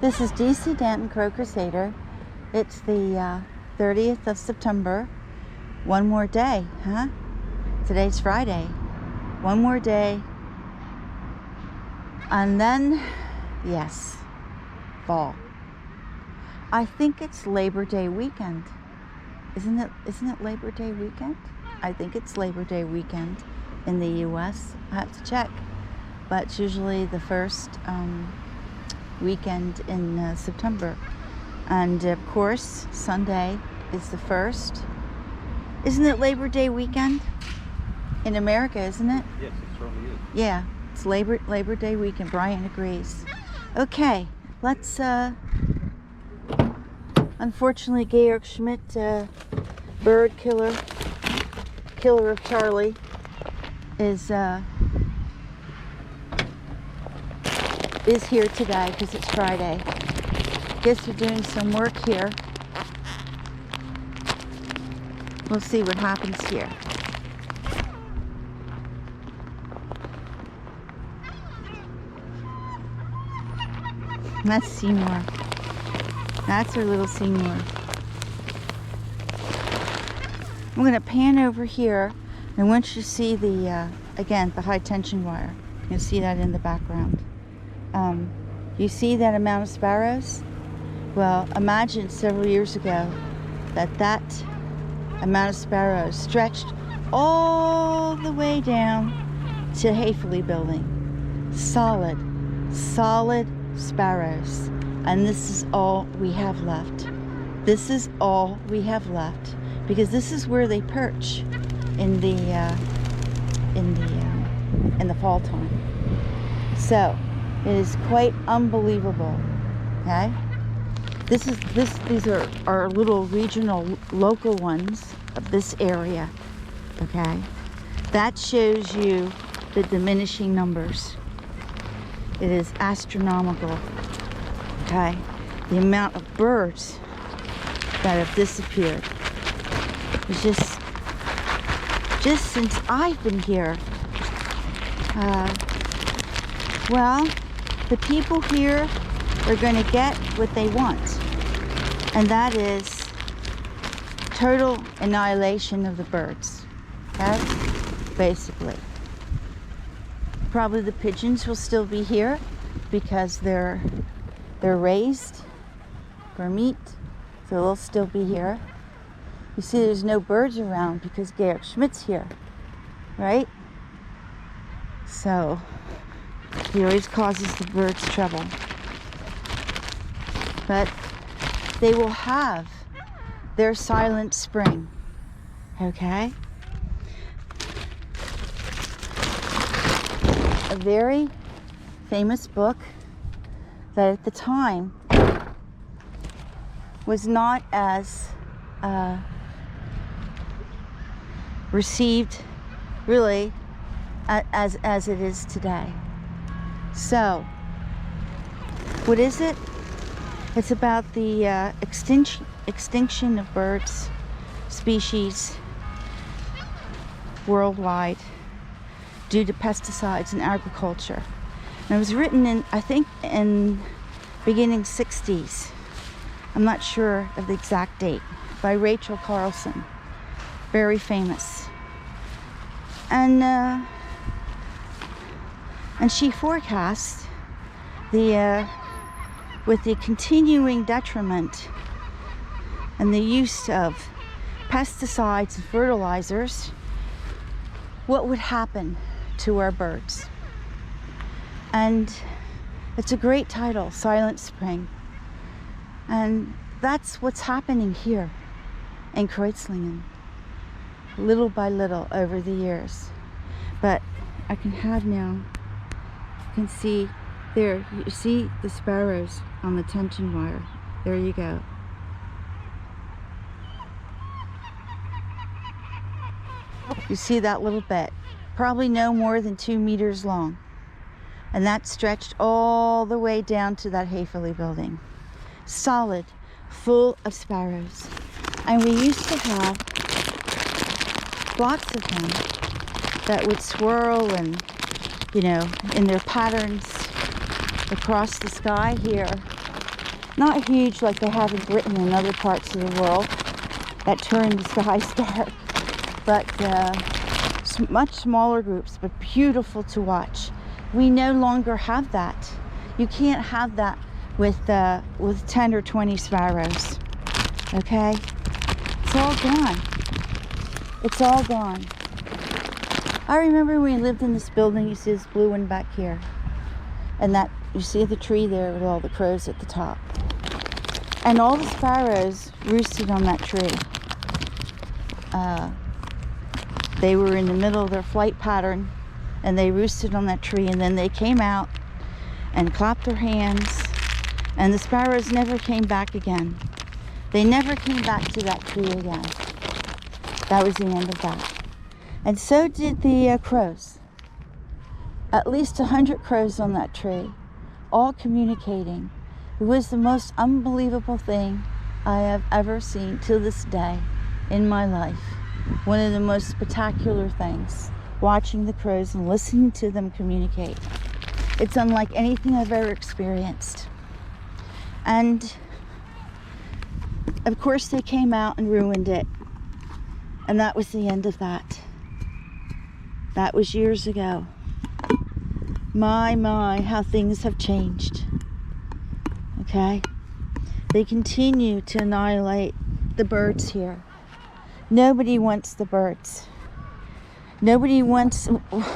This is DC Danton Crow Crusader. It's the 30th of September. One more day, huh? Today's Friday. One more day. And then, yes, fall. I think it's Labor Day weekend. Isn't it Labor Day weekend? I think it's Labor Day weekend in the US. I have to check. But it's usually the first weekend in September. And of course, Sunday is the first. Isn't it Labor Day weekend? In America, isn't it? Yes, it certainly is. Yeah, it's Labor Day weekend. Brian agrees. Okay, let's, unfortunately, Georg Schmidt, bird killer of Charlie, is here today because it's Friday. Guess they're doing some work here. We'll see what happens here. That's Seymour. That's our little Seymour. I'm going to pan over here, and once you see the, again, the high tension wire, you'll see that in the background. You see that amount of sparrows? Well, imagine several years ago that amount of sparrows stretched all the way down to Hayfley building. Solid sparrows. And this is all we have left. This is all we have left, because this is where they perch in the fall time. So it is quite unbelievable. Okay, these are our little regional local ones of this area. Okay, that shows you the diminishing numbers. It is astronomical. Okay, the amount of birds that have disappeared is just since I've been here. Well, the people here are going to get what they want, and that is total annihilation of the birds. Okay, basically. Probably the pigeons will still be here because they're raised for meat, so they'll still be here. You see there's no birds around because Georg Schmidt's here, right? So he always causes the birds trouble. But they will have their silent spring, okay? A very famous book that at the time was not as received really as it is today. So what is it? It's about the extinction of birds species worldwide due to pesticides in agriculture. And it was written in, I think, in beginning 60s. I'm not sure of the exact date. By Rachel Carlson. Very famous. And she forecasts with the continuing detriment and the use of pesticides and fertilizers, what would happen to our birds. And it's a great title, Silent Spring. And that's what's happening here in Kreuzlingen, little by little over the years. But I can have now, you can see there, you see the sparrows on the tension wire. There you go. You see that little bit, probably no more than 2 meters long. And that stretched all the way down to that Hayfley building. Solid, full of sparrows. And we used to have lots of them that would swirl and, you know, in their patterns across the sky here. Not huge like they have in Britain and other parts of the world that turn the skies dark, but much smaller groups, but beautiful to watch. We no longer have that. You can't have that with 10 or 20 sparrows. Okay? It's all gone. It's all gone. I remember when we lived in this building, you see this blue one back here. And that, you see the tree there with all the crows at the top. And all the sparrows roosted on that tree. They were in the middle of their flight pattern, and they roosted on that tree, and then they came out and clapped their hands, and the sparrows never came back again. They never came back to that tree again. That was the end of that. And so did the crows. At least 100 crows on that tree, all communicating. It was the most unbelievable thing I have ever seen till this day in my life. One of the most spectacular things, watching the crows and listening to them communicate. It's unlike anything I've ever experienced. And of course they came out and ruined it. And that was the end of that. That was years ago. My, how things have changed. Okay? They continue to annihilate the birds here. Nobody wants the birds. Nobody wants,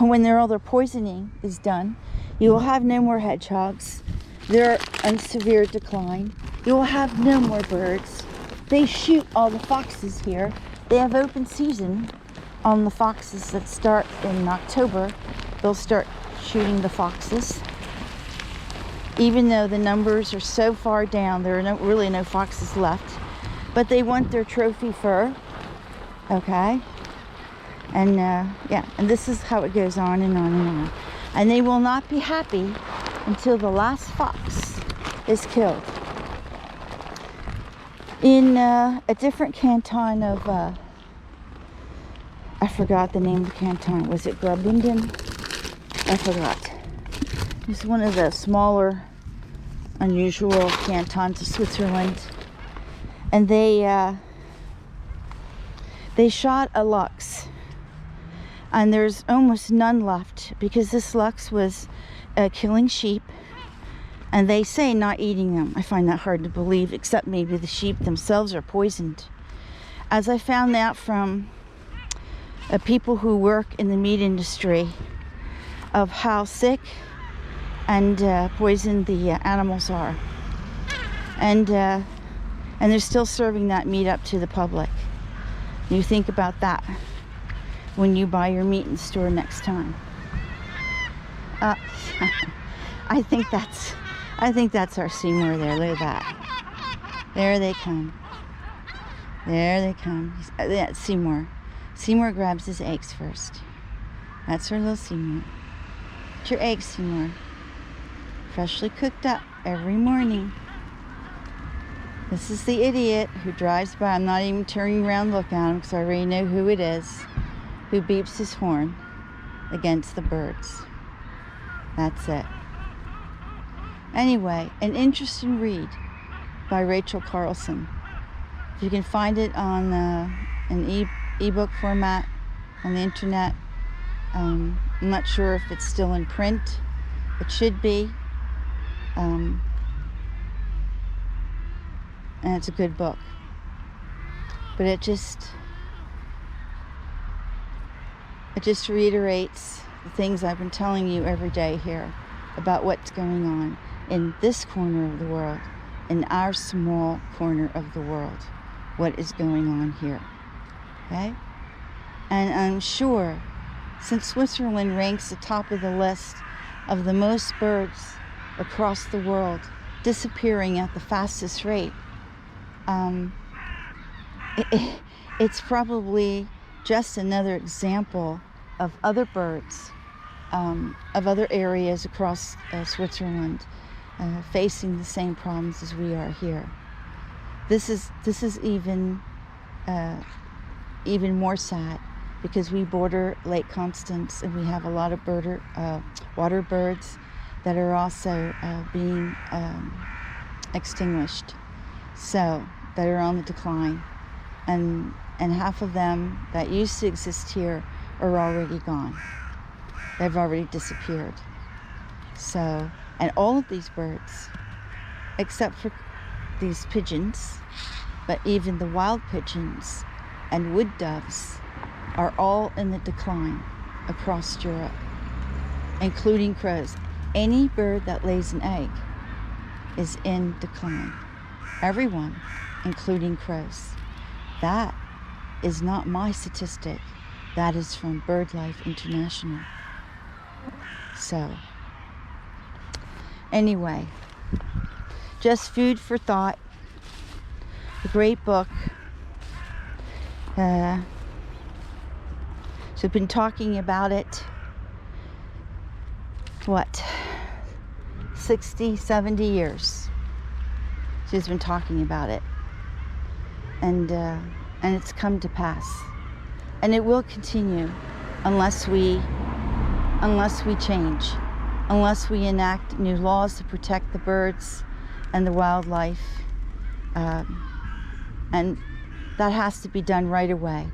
when all their poisoning is done, you will have no more hedgehogs. They're in severe decline. You will have no more birds. They shoot all the foxes here. They have open season on the foxes that start in October. They'll start shooting the foxes. Even though the numbers are so far down, there are really no foxes left. But they want their trophy fur. Okay? And yeah, and this is how it goes on and on and on. And they will not be happy until the last fox is killed. In a different canton of, I forgot the name of the canton. Was it Graubünden? I forgot. It's one of the smaller, unusual cantons of Switzerland. And they shot a luchs. And there's almost none left because this luchs was killing sheep. And they say not eating them. I find that hard to believe, except maybe the sheep themselves are poisoned. As I found out from people who work in the meat industry, of how sick and poisoned the animals are. And they're still serving that meat up to the public. You think about that when you buy your meat in the store next time. I think that's our Seymour there. Look at that. There they come. There they come. That's Seymour. Seymour grabs his eggs first. That's our little Seymour. Get your eggs, Seymour. Freshly cooked up every morning. This is the idiot who drives by. I'm not even turning around to look at him because I already know who it is, who beeps his horn against the birds. That's it. Anyway, an interesting read by Rachel Carlson. If you can find it on an ebook format on the internet. I'm not sure if it's still in print. It should be. And it's a good book. But it just reiterates the things I've been telling you every day here about what's going on in this corner of the world, in our small corner of the world, what is going on here. Okay? And I'm sure, since Switzerland ranks atop of the list of the most birds across the world disappearing at the fastest rate, it's probably just another example of other birds, of other areas across Switzerland facing the same problems as we are here. This is even more sad because we border Lake Constance and we have a lot of water birds that are also being extinguished, so that are on the decline, and half of them that used to exist here are already gone. They've already disappeared. So, and all of these birds, except for these pigeons, but even the wild pigeons and wood doves are all in the decline across Europe, including crows. Any bird that lays an egg is in decline. Everyone, including crows. That is not my statistic. That is from BirdLife International. So, anyway, just food for thought. A great book. So I've been talking about it, 60, 70 years. She's been talking about it. And it's come to pass. And it will continue unless we change, unless we enact new laws to protect the birds and the wildlife. And that has to be done right away,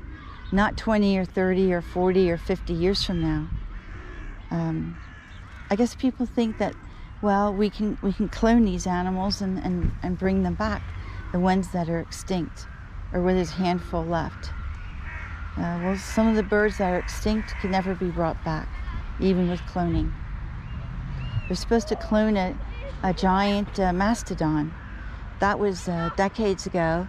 not 20 or 30 or 40 or 50 years from now. I guess people think that, well, we can clone these animals and bring them back, the ones that are extinct, or where there's a handful left. Well, some of the birds that are extinct can never be brought back, even with cloning. They're supposed to clone a giant mastodon. That was decades ago,